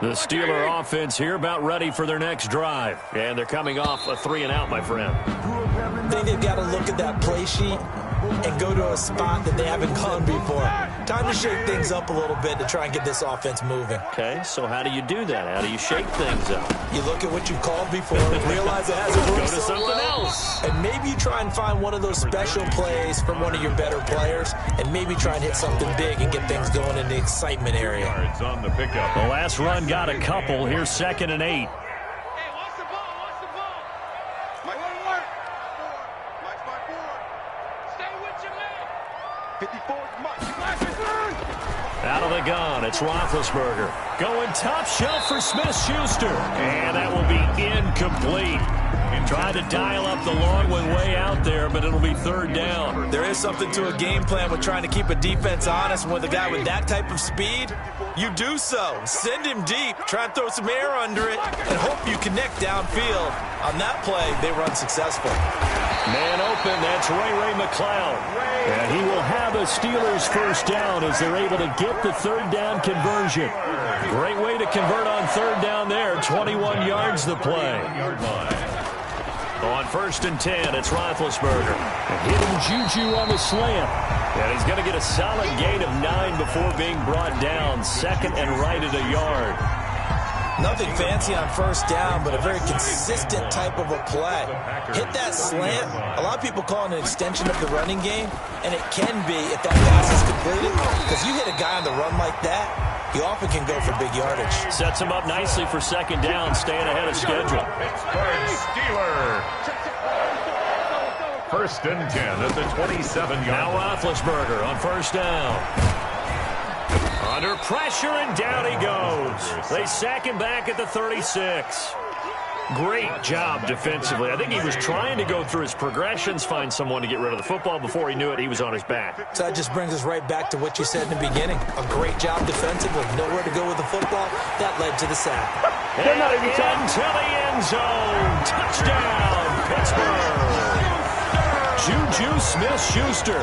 The Steeler offense here about ready for their next drive. And they're coming off a 3-and-out, my friend. I think they've got to look at that play sheet and go to a spot that they haven't gone before. Time to shake things up a little bit to try and get this offense moving. Okay, so how do you do that? How do you shake things up? You look at what you called before, realize it hasn't worked Go to something else. And maybe you try and find one of those special plays from one of your better players, and maybe try and hit something big and get things going in the excitement area. On the pickup. The last run got a couple. Here's 2nd and 8. Out of the gun, it's Roethlisberger. Going top shelf for Smith-Schuster. And that will be incomplete. Trying to dial up the long one way out there, but it'll be 3rd down. There is something to a game plan with trying to keep a defense honest. With a guy with that type of speed, you do so. Send him deep, try and throw some air under it, and hope you connect downfield. On that play, they run successful. Man open, that's Ray McCloud. And he will have a Steelers 1st down as they're able to get the 3rd down conversion. Great way to convert on 3rd down there. 21 yards the play. On 1st and 10, it's Roethlisberger. Hidden Juju on the slant. And he's going to get a solid gain of 9 before being brought down. 2nd and right at a yard. Nothing fancy on 1st down, but a very consistent type of a play. Hit that slant. A lot of people call it an extension of the running game, and it can be if that pass is completed. Because you hit a guy on the run like that, he often can go for big yardage. Sets him up nicely for 2nd down, staying ahead of schedule. Pittsburgh Steelers. 1st and 10 at the 27-yard. Now Roethlisberger on 1st down. Under pressure, and down he goes. They sack him back at the 36. Great job defensively. I think he was trying to go through his progressions, find someone to get rid of the football. Before he knew it, he was on his back. So that just brings us right back to what you said in the beginning. A great job defensively. Nowhere to go with the football. That led to the sack. And into the end zone. Touchdown, Pittsburgh. Juju Smith-Schuster,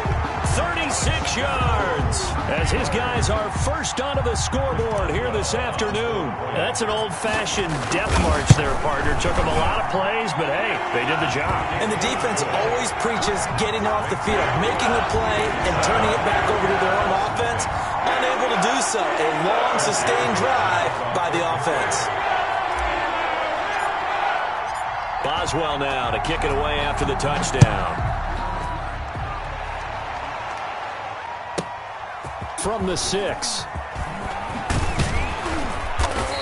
36 yards, as his guys are first onto the scoreboard here this afternoon. That's an old-fashioned depth march there, partner. Took them a lot of plays, but hey, they did the job. And the defense always preaches getting off the field, making a play, and turning it back over to their own offense. Unable to do so. A long, sustained drive by the offense. Boswell now to kick it away after the touchdown. From the 6.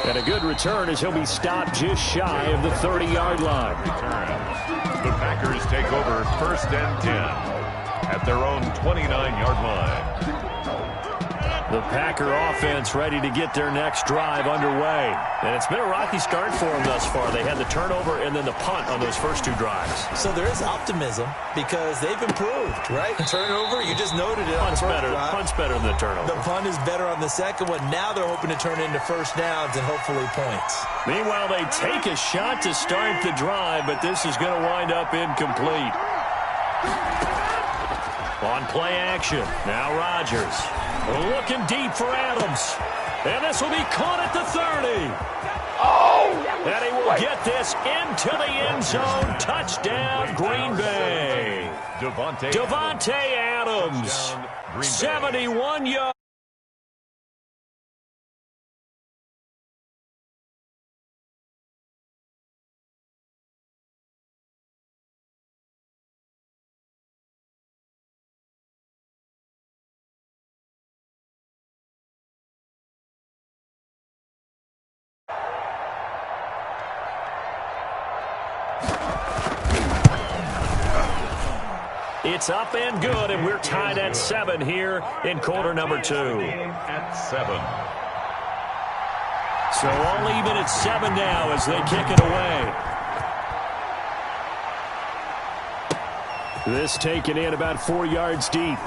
And a good return as he'll be stopped just shy of the 30-yard line. The Packers take over 1st and 10 at their own 29-yard line. The Packer offense ready to get their next drive underway. And it's been a rocky start for them thus far. They had the turnover and then the punt on those first 2 drives. So there is optimism because they've improved, right? Turnover, you just noted it. Punt's better than the turnover. The punt is better on the second one. Now they're hoping to turn into 1st downs and hopefully points. Meanwhile, they take a shot to start the drive, but this is going to wind up incomplete. On play action, now Rodgers. Looking deep for Adams. And this will be caught at the 30. And he will get this into the end zone. Touchdown, Green Bay. Devontae Adams. 71 yards. It's up and good, and we're tied at 7 here in quarter number 2. At 7. So all even at 7 now as they kick it away. This taken in about 4 yards deep.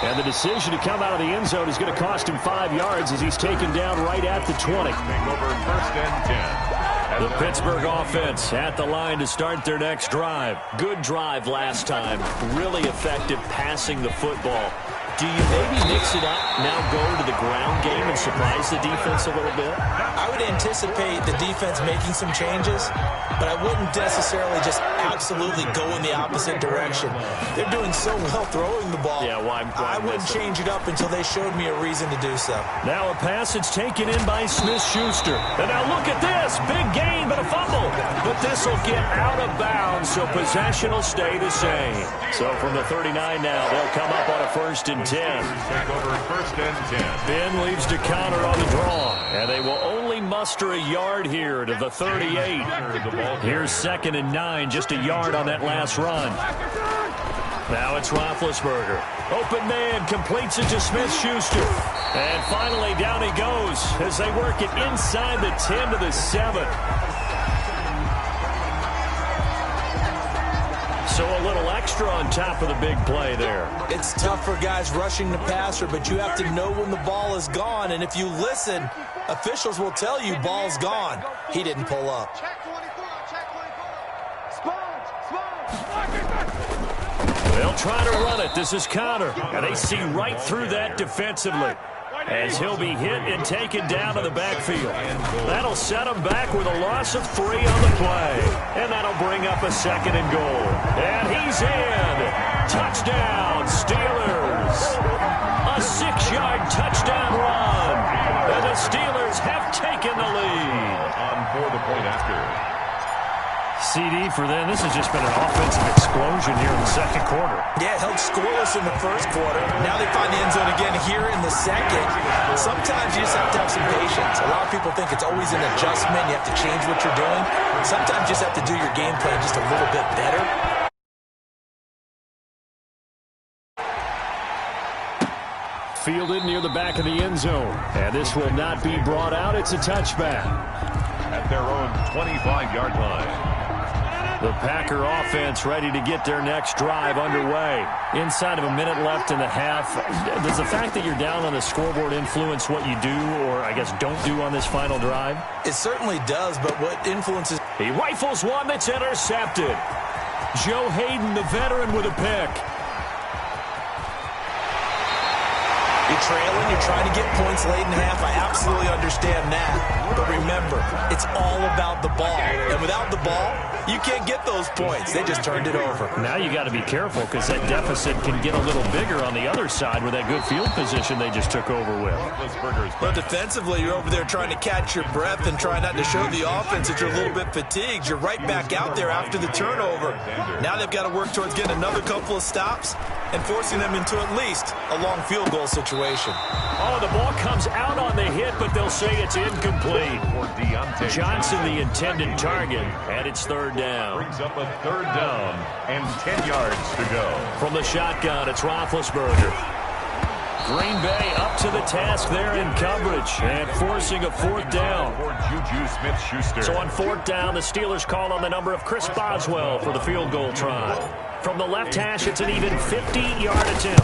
And the decision to come out of the end zone is going to cost him 5 yards as he's taken down right at the 20. Take over 1st and 10. The Pittsburgh offense at the line to start their next drive. Good drive last time. Really effective passing the football. Do you maybe mix it up, now go to the ground game and surprise the defense a little bit? I would anticipate the defense making some changes, but I wouldn't necessarily just absolutely go in the opposite direction. They're doing so well throwing the ball. Yeah, I wouldn't change it up until they showed me a reason to do so. Now a passage taken in by Smith-Schuster. And now look at this. Big gain, but a fumble. But this will get out of bounds, so possession will stay the same. So from the 39 now, they'll come up on a 1st and 10. Take over 1st and 10. Ben leaves to counter on the draw. And they will only muster a yard here to the 38. Here's 2nd and 9, just a yard on that last run. Now it's Roethlisberger. Open man, completes it to Smith-Schuster. And finally, down he goes as they work it inside the 10 to the 7. So a little extra on top of the big play there. It's tough for guys rushing the passer, but you have to know when the ball is gone. And if you listen, officials will tell you ball's gone. He didn't pull up. They'll try to run it. This is Connor. And they see right through that defensively as he'll be hit and taken down to the backfield. That'll set him back with a loss of 3 on the play. And that'll bring up a 2nd and goal. And he's in. Touchdown, Steelers. A 6-yard touchdown run. And the Steelers have taken the lead. On for the point after. CD for them. This has just been an offensive explosion here in the 2nd quarter. Yeah, held scoreless in the 1st quarter. Now they find the end zone again here in the 2nd. Sometimes you just have to have some patience. A lot of people think it's always an adjustment. You have to change what you're doing. Sometimes you just have to do your game plan just a little bit better. Fielded near the back of the end zone. And this will not be brought out. It's a touchback. At their own 25-yard line. The Packer offense ready to get their next drive underway. Inside of a minute left in the half. Does the fact that you're down on the scoreboard influence what you do or, I guess, don't do on this final drive? It certainly does, but what influences... He rifles one that's intercepted. Joe Hayden, the veteran, with a pick. You're trailing, you're trying to get points late in half. I absolutely understand that. But remember, it's all about the ball. And without the ball, you can't get those points. They just turned it over. Now you got to be careful because that deficit can get a little bigger on the other side with that good field position they just took over with. But defensively, you're over there trying to catch your breath and try not to show the offense that you're a little bit fatigued. You're right back out there after the turnover. Now they've got to work towards getting another couple of stops and forcing them into at least a long field goal situation. Oh, the ball comes out on the hit, but they'll say it's incomplete. Johnson, the intended target, and it's 3rd down. Brings up a 3rd down and 10 yards to go. From the shotgun, it's Roethlisberger. Green Bay up to the task there in coverage and forcing a 4th down. Juju Smith-Schuster. So on 4th down, the Steelers call on the number of Chris Boswell for the field goal try. From the left hash, it's an even 50-yard attempt.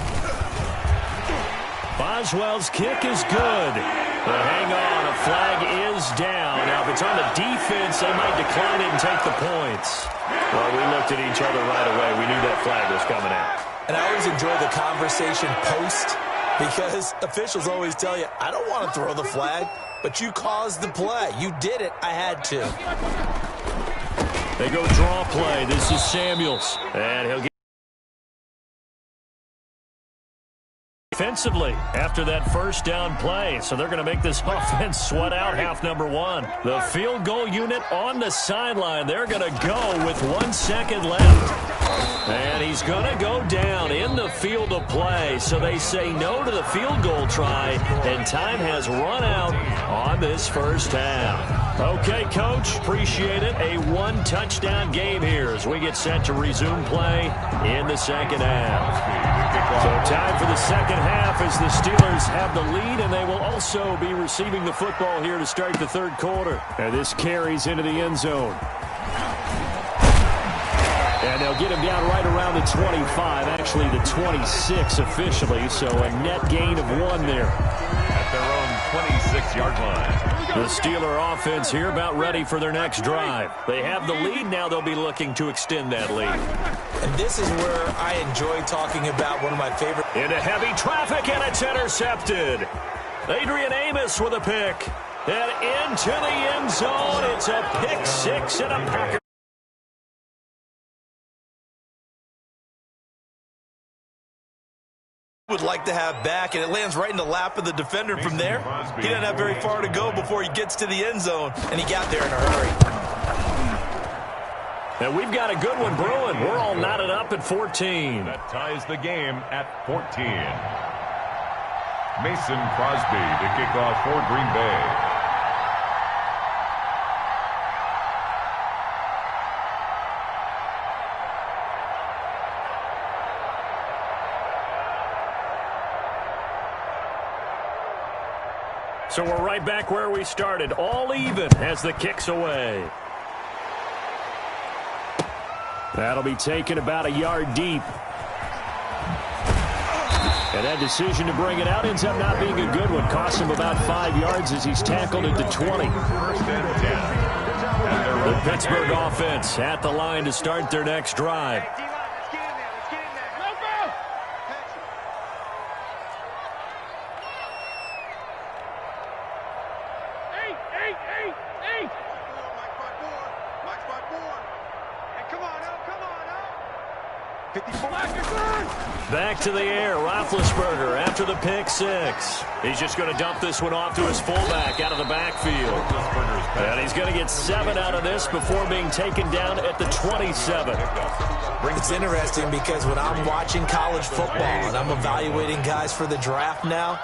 Boswell's kick is good. But hang on, a flag is down. Now, if it's on the defense, they might decline it and take the points. Well, we looked at each other right away. We knew that flag was coming out. And I always enjoy the conversation post because officials always tell you, I don't want to throw the flag, but you caused the play. You did it. I had to. They go draw play. This is Samuels. And he'll get defensively after that 1st down play. So they're going to make this offense sweat out half number 1. The field goal unit on the sideline. They're going to go with 1 second left. And he's going to go down in the field of play. So they say no to the field goal try, and time has run out on this 1st half. Okay, Coach, appreciate it. A 1-touchdown game here as we get set to resume play in the 2nd half. So time for the 2nd half as the Steelers have the lead, and they will also be receiving the football here to start the 3rd quarter. And this carries into the end zone. And they'll get him down right around the 25, actually the 26 officially, so a net gain of 1 there. At their own 26-yard line. The Steeler offense here about ready for their next drive. They have the lead, now they'll be looking to extend that lead. And this is where I enjoy talking about one of my favorite. Into heavy traffic, and it's intercepted. Adrian Amos with a pick. And into the end zone. It's a pick six and a Packer. Would like to have back, and it lands right in the lap of the defender from there. He doesn't have very far to go before he gets to the end zone, and he got there in a hurry. And we've got a good one brewing. We're all knotted up at 14. That ties the game at 14. Mason Crosby to kick off for Green Bay. So we're right back where we started, all even as the kick's away. That'll be taken about a yard deep. And that decision to bring it out ends up not being a good one. Costs him about 5 yards as he's tackled into 20. First and 10. The Pittsburgh offense at the line to start their next drive. Back to the air, Roethlisberger after the pick six. He's just going to dump this one off to his fullback out of the backfield. And he's going to get 7 out of this before being taken down at the 27. It's interesting because when I'm watching college football and I'm evaluating guys for the draft now,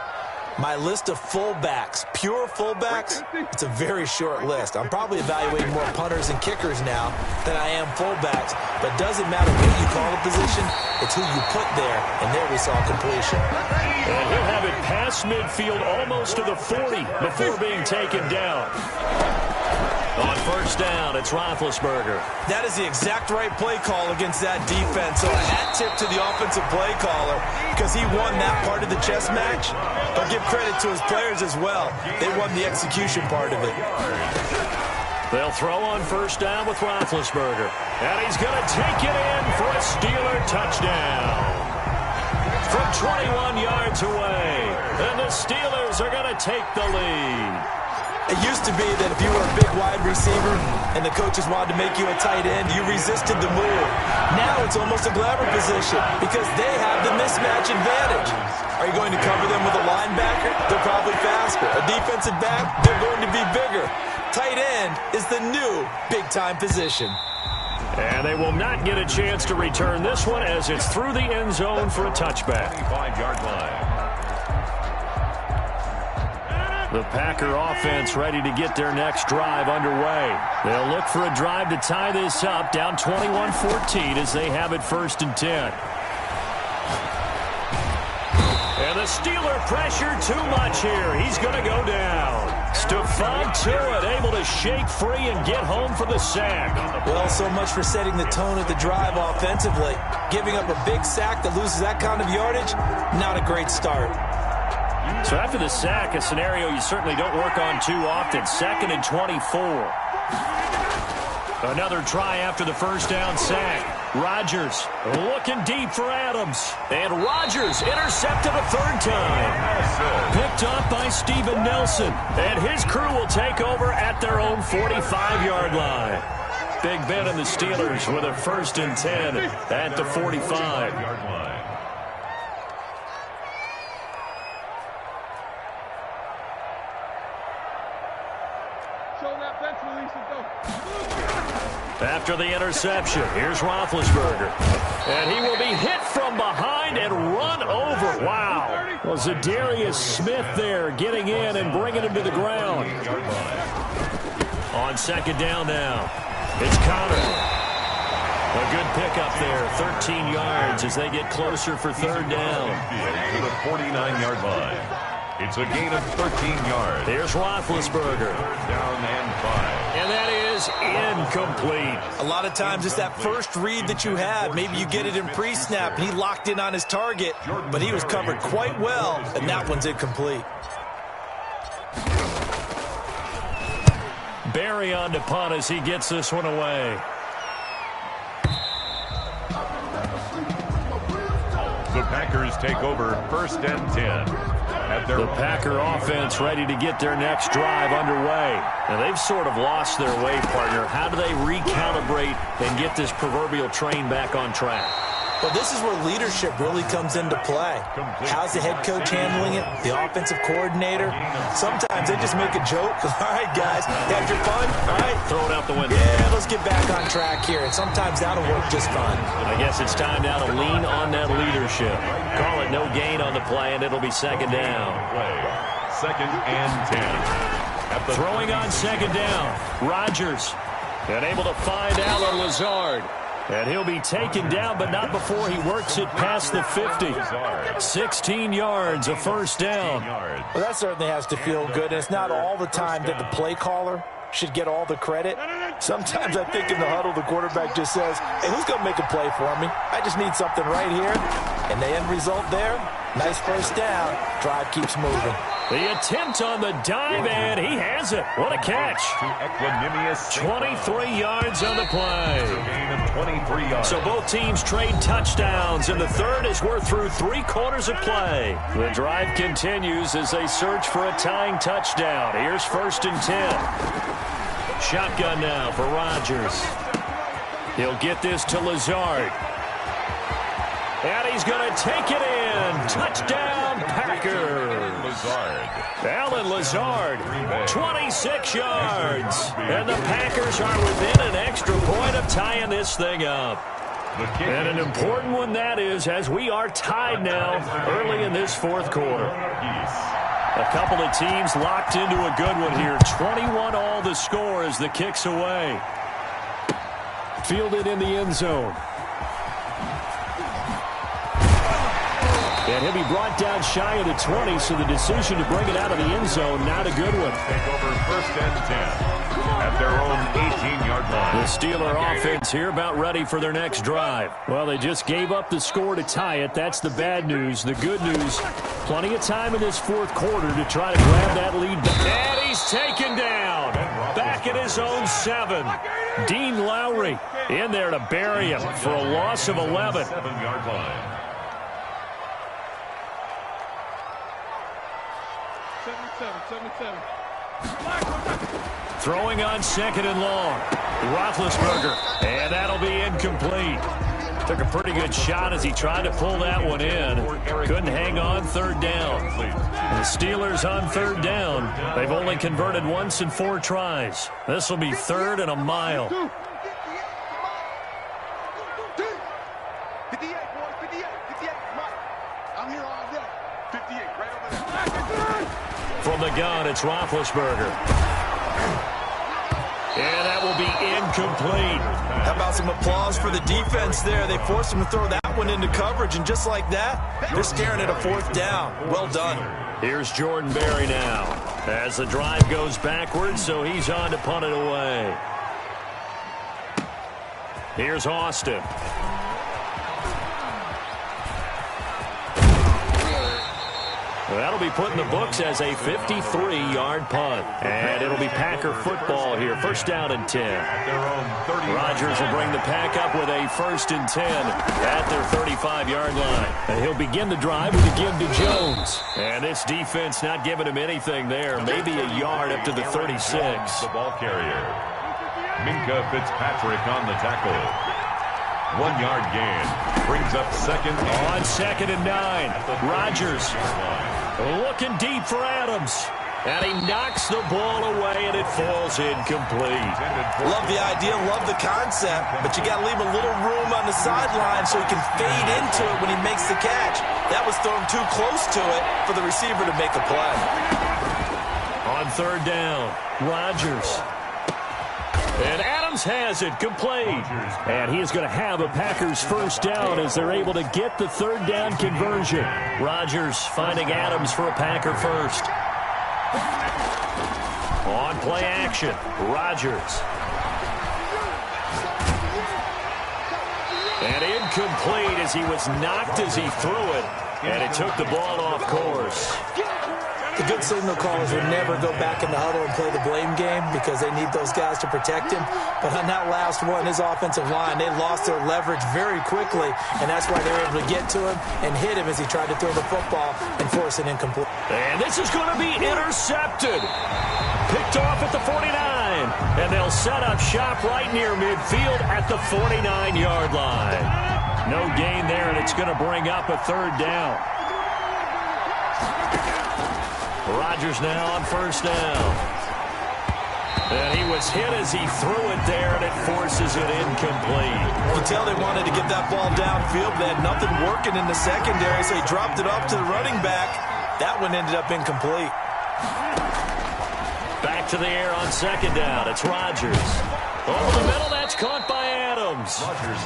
my list of fullbacks, pure fullbacks, it's a very short list. I'm probably evaluating more punters and kickers now than I am fullbacks. But it doesn't matter what you call a position, it's who you put there. And there we saw completion. And he'll have it past midfield almost to the 40 before being taken down. On first down, it's Roethlisberger. That is the exact right play call against that defense. So a hat tip to the offensive play caller because he won that part of the chess match. But give credit to his players as well. They won the execution part of it. They'll throw on first down with Roethlisberger. And he's going to take it in for a Steeler touchdown. From 21 yards away. And the Steelers are going to take the lead. It used to be that if you were a big wide receiver and the coaches wanted to make you a tight end, you resisted the move. Now it's almost a glamour position because they have the mismatch advantage. Are you going to cover them with a linebacker? They're probably faster. A defensive back? They're going to be bigger. Tight end is the new big-time position. And they will not get a chance to return this one as it's through the end zone for a touchback. 25-yard line. The Packer offense ready to get their next drive underway. They'll look for a drive to tie this up, down 21-14 as they have it first and 10. And the Steeler pressure too much here. He's going to go down. Stephon Tuitt able to shake free and get home for the sack. Well, so much for setting the tone of the drive offensively. Giving up a big sack that loses that kind of yardage, not a great start. So after the sack, a scenario you certainly don't work on too often. 2nd and 24. Another try after the first down sack. Rodgers looking deep for Adams. And Rodgers intercepted a third time. Picked up by Steven Nelson. And his crew will take over at their own 45-yard line. Big Ben and the Steelers with a first and 10 at the 45-yard line. After the interception, here's Roethlisberger. And he will be hit from behind and run over. Wow. Well, Zadarius Smith there getting in and bringing him to the ground. On second down now, it's Connor. A good pickup there, 13 yards as they get closer for third down. To the 49-yard line. It's a gain of 13 yards. Here's Roethlisberger. Down and 5. And that is incomplete. A lot of times it's that first read that you have. Maybe you get it in pre-snap, and he locked in on his target, but he was covered quite well, and that one's incomplete. Barry on to punt as he gets this one away. The Packers take over 1st and 10. The Packer offense ready to get their next drive underway. Now, they've sort of lost their way, partner. How do they recalibrate and get this proverbial train back on track? Well, this is where leadership really comes into play. How's the head coach handling it? The offensive coordinator? Sometimes they just make a joke. All right, guys, have your fun? All right. Throw it out the window. Yeah, let's get back on track here. And sometimes that'll work just fine. I guess it's time now to lean on that leadership. Call it no gain on the play, and it'll be 2nd down. 2nd and 10. Throwing on 2nd down. Rodgers. And able to find Allen Lazard. And he'll be taken down, but not before he works it past the 50. 16 yards, a 1st down. Well, that certainly has to feel good. And it's not all the time that the play caller should get all the credit. Sometimes I think in the huddle, the quarterback just says, hey, who's going to make a play for me? I just need something right here. And the end result there, nice 1st down. Drive keeps moving. The attempt on the dive, and he has it. What a catch. 23 yards on the play. Gain of 23 yards. So both teams trade touchdowns, and the third is worth through 3 quarters of play. The drive continues as they search for a tying touchdown. Here's 1st and 10. Shotgun now for Rodgers. He'll get this to Lazard. And he's going to take it in. Touchdown, Packers. Allen Lazard, 26 yards. And the Packers are within an extra point of tying this thing up. And an important one that is, as we are tied now early in this 4th quarter. A couple of teams locked into a good one here. 21 all the score as the kick's away. Fielded in the end zone. And he'll be brought down shy of the 20, so the decision to bring it out of the end zone, not a good one. Take over 1st and 10 at their own 18-yard line. The Steeler offense here about ready for their next drive. Well, they just gave up the score to tie it. That's the bad news. The good news, plenty of time in this 4th quarter to try to grab that lead. And he's taken down. Back at his own 7. Dean Lowry in there to bury him for a loss of 11. 7-yard line. Throwing on 2nd and long. Roethlisberger. And that'll be incomplete. Took a pretty good shot as he tried to pull that one in. Couldn't hang on 3rd down. The Steelers on 3rd down. They've only converted once in 4 tries. This will be 3rd and a mile. From the gun, it's Roethlisberger. And that will be incomplete. How about some applause for the defense there? They forced him to throw that one into coverage, and just like that, they're staring at a 4th down. Well done. Here's Jordan Berry now as the drive goes backwards, so he's on to punt it away. Here's Austin. That'll be put in the books as a 53-yard punt. And it'll be Packer football here. 1st down and 10. Rodgers will bring the Pack up with a 1st and 10 at their 35-yard line. And he'll begin the drive with a give to Jones. And this defense not giving him anything there. Maybe a yard up to the 36. The ball carrier. Minka Fitzpatrick on the tackle. 1-yard gain. Brings up 2nd. On 2nd and 9. Rodgers looking deep for Adams. And he knocks the ball away, and it falls incomplete. Love the idea, love the concept, but you got to leave a little room on the sideline so he can fade into it when he makes the catch. That was thrown too close to it for the receiver to make a play. On 3rd down, Rodgers. And Adams has it, complete. And he is going to have a Packers 1st down as they're able to get the 3rd down conversion. Rodgers finding Adams for a Packer 1st. On play action, Rodgers. And incomplete as he was knocked as he threw it. And it took the ball off course. The good signal callers would never go back in the huddle and play the blame game because they need those guys to protect him. But on that last one, his offensive line, they lost their leverage very quickly, and that's why they were able to get to him and hit him as he tried to throw the football and force it incomplete. And this is going to be intercepted. Picked off at the 49. And they'll set up shop right near midfield at the 49-yard line. No gain there, and it's going to bring up a third down. Rodgers now on first down. And he was hit as he threw it there, and it forces it incomplete. You can tell they wanted to get that ball downfield. They had nothing working in the secondary, so they dropped it off to the running back. That one ended up incomplete. Back to the air on second down. It's Rodgers. Over the middle, that's caught by Adams.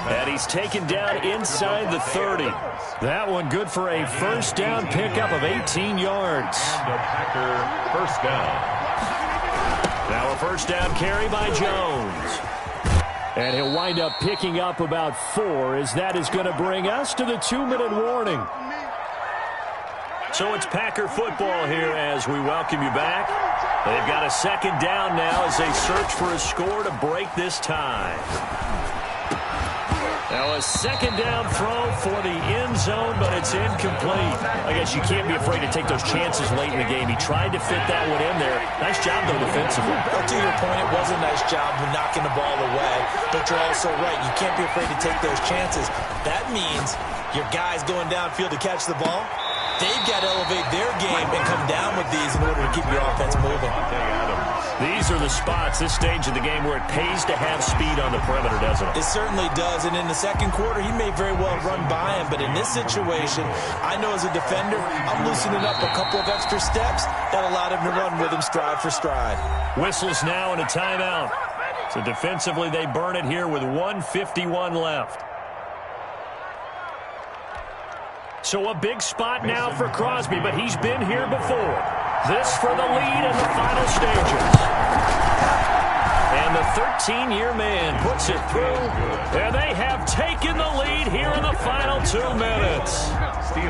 And he's taken down inside the 30. That one good for a first down pickup of 18 yards. And a Packer first down. Now a first down carry by Jones. And he'll wind up picking up about 4 as that is going to bring us to the 2-minute warning. So it's Packer football here as we welcome you back. They've got a second down now as they search for a score to break this tie. Now a second down throw for the end zone, but it's incomplete. I guess you can't be afraid to take those chances late in the game. He tried to fit that one in there. Nice job, though, defensively. Well, to your point, it was a nice job of knocking the ball away, but you're also right. You can't be afraid to take those chances. That means your guys going downfield to catch the ball, they've got to elevate their game and come down with these in order to keep your offense moving. These are the spots, this stage of the game, where it pays to have speed on the perimeter, doesn't it? It certainly does, and in the second quarter, he may very well run by him, but in this situation, I know as a defender, I'm loosening up a couple of extra steps that allowed him to run with him stride for stride. Whistles now and a timeout. So defensively, they burn it here with 1:51 left. So a big spot now for Crosby, but he's been here before. This for the lead in the final stages. And the 13-year man puts it through, and they have taken the lead here in the final 2 minutes.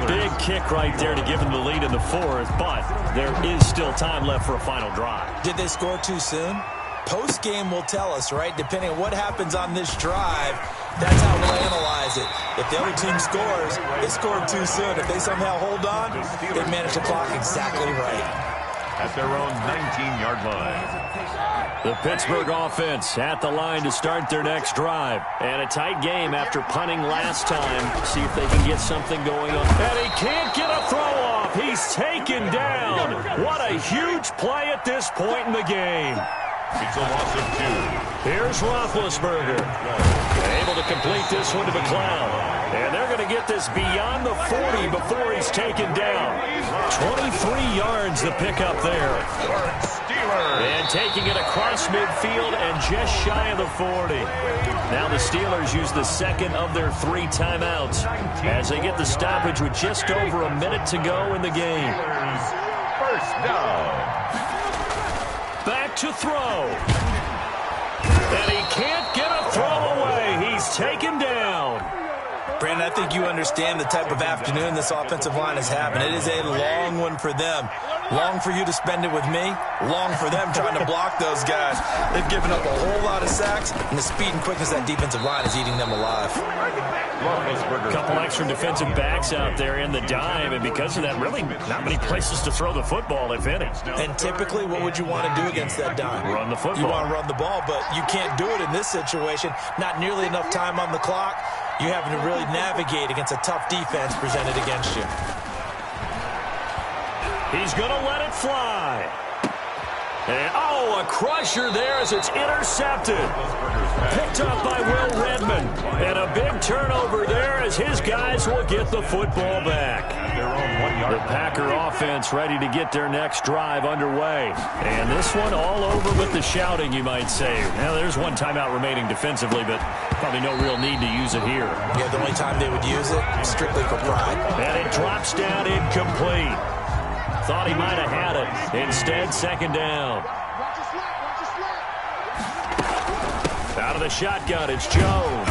Big kick right there to give them the lead in the fourth, but there is still time left for a final drive. Did they score too soon? Post-game will tell us, right? Depending on what happens on this drive, that's how we'll analyze it. If the other team scores, they scored too soon. If they somehow hold on, they manage the clock exactly right. At their own 19-yard line. The Pittsburgh offense at the line to start their next drive. And a tight game after punting last time. See if they can get something going on. And he can't get a throw off. He's taken down. What a huge play at this point in the game. It's a loss of 2. Here's Roethlisberger. Able to complete this one to McLeod. And they're going to get this beyond the 40 before he's taken down. 23 yards the pickup there. And taking it across midfield and just shy of the 40. Now the Steelers use the second of their 3 timeouts as they get the stoppage with just over a minute to go in the game. First down. Back to throw. And he can't get a throw away. He's taken down. Brandon, I think you understand the type of afternoon this offensive line is having. It is a long one for them. Long for you to spend it with me. Long for them trying to block those guys. They've given up a whole lot of sacks, and the speed and quickness of that defensive line is eating them alive. A couple extra defensive backs out there in the dime, and because of that, really not many places to throw the football, if any. And typically, what would you want to do against that dime? Run the football. You want to run the ball, but you can't do it in this situation. Not nearly enough time on the clock. You're having to really navigate against a tough defense presented against you. He's going to let it fly. And, a crusher there as it's intercepted. Picked up by Will Redmond. And a big turnover there as his guys will get the football back. The Packer offense ready to get their next drive underway. And this one all over with the shouting, you might say. Now, there's one timeout remaining defensively, but probably no real need to use it here. Yeah, the only time they would use it, strictly for pride. And it drops down incomplete. Thought he might have had it. Instead, second down. Out of the shotgun, it's Jones.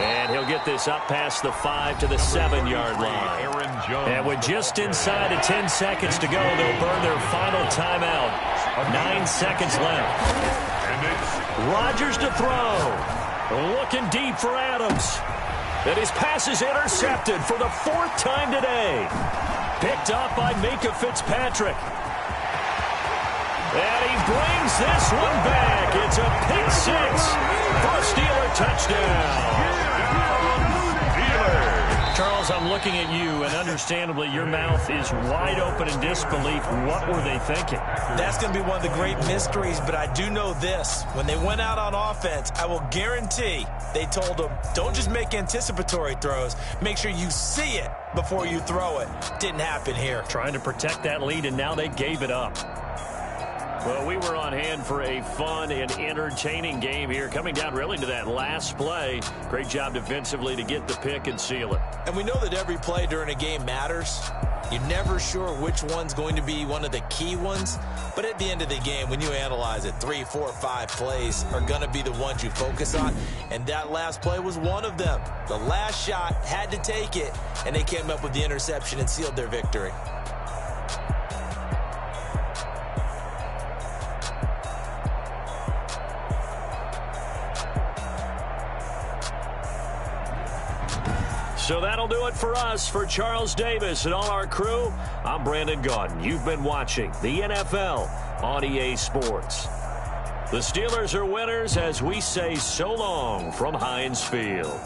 And he'll get this up past the 5 to the 7-yard line. And with just inside of 10 seconds to go, they'll burn their final timeout. 9 seconds left. Rodgers to throw. Looking deep for Adams. And his pass is intercepted for the 4th time today. Picked up by Minkah Fitzpatrick. And he brings this one back. It's a pick 6 for a Steeler touchdown. Charles, I'm looking at you, and understandably, your mouth is wide open in disbelief. What were they thinking? That's going to be one of the great mysteries, but I do know this. When they went out on offense, I will guarantee they told them, don't just make anticipatory throws. Make sure you see it before you throw it. Didn't happen here. Trying to protect that lead, and now they gave it up. Well, we were on hand for a fun and entertaining game here, coming down really to that last play. Great job defensively to get the pick and seal it. And we know that every play during a game matters. You're never sure which one's going to be one of the key ones. But at the end of the game, when you analyze it, 3, 4, 5 plays are going to be the ones you focus on. And that last play was one of them. The last shot had to take it, and they came up with the interception and sealed their victory. So that'll do it for us. For Charles Davis and all our crew, I'm Brandon Gaudin. You've been watching the NFL on EA Sports. The Steelers are winners as we say so long from Heinz Field.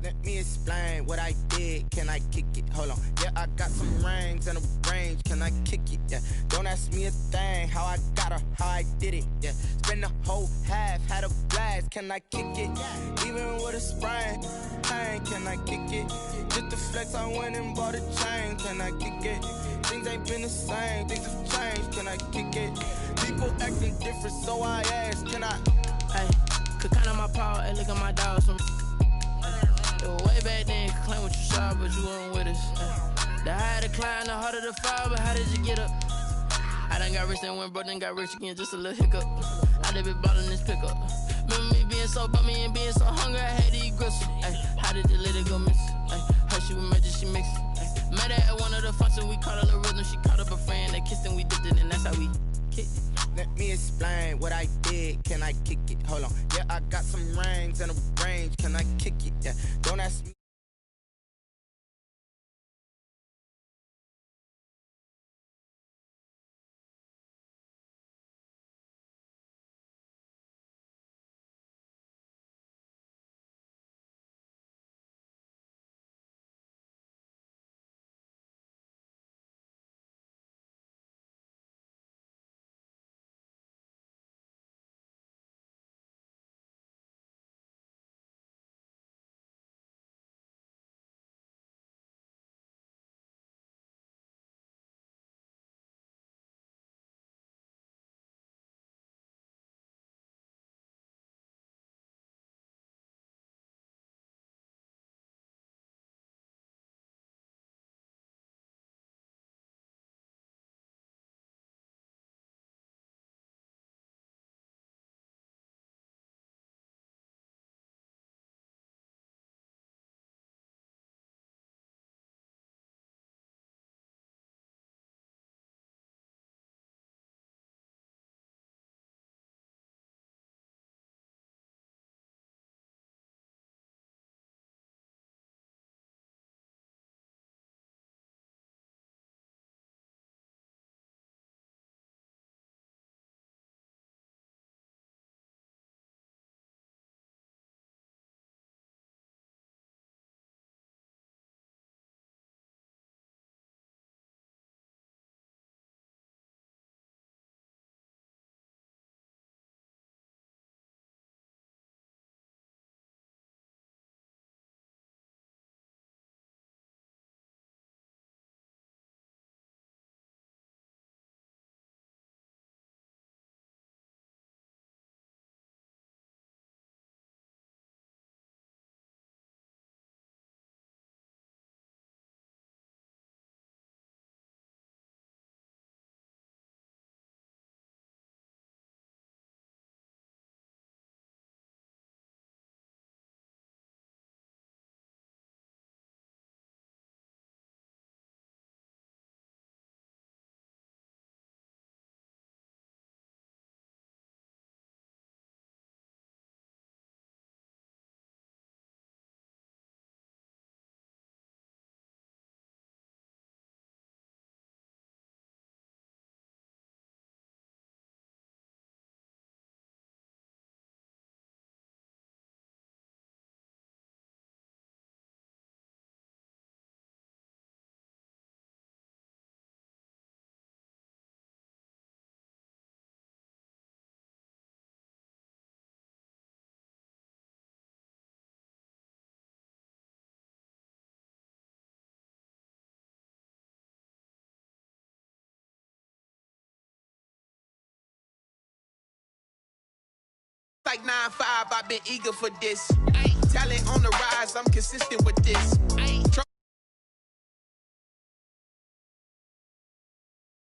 Let me explain what I did. Can I kick it? Hold on. Yeah, I got some rings and a range. Can can I kick it? Yeah, don't ask me a thing, how I got her, how I did it. Yeah, spend the whole half, had a blast, can I kick it? Even with a sprain, pain, can I kick it? Just to flex, I went and bought a chain, can I kick it? Things ain't been the same, things have changed, can I kick it? People acting different, so I asked, can I? Hey, could count on my power, hey, look at my dogs. It was way back then, could claim what you saw, but you weren't with us. The higher the climb, the harder the fall, but how did you get up? I done got rich and went broke, then got rich again, just a little hiccup. I done been ballin' this pickup. Remember me being so bummy and being so hungry, I had to eat gristle. Ay, how did you let it go miss? Ay, her she was magic, she mixed. Met her at one of the functions, we caught a little rhythm, she caught up a friend, they kissed and we dipped it, and that's how we kicked it. Let me explain what I did, can I kick it? Hold on, yeah, I got some rings and a range, can I kick it? Yeah, don't ask me. Like 9-5, I've been eager for this. Talent on the rise, I'm consistent with this.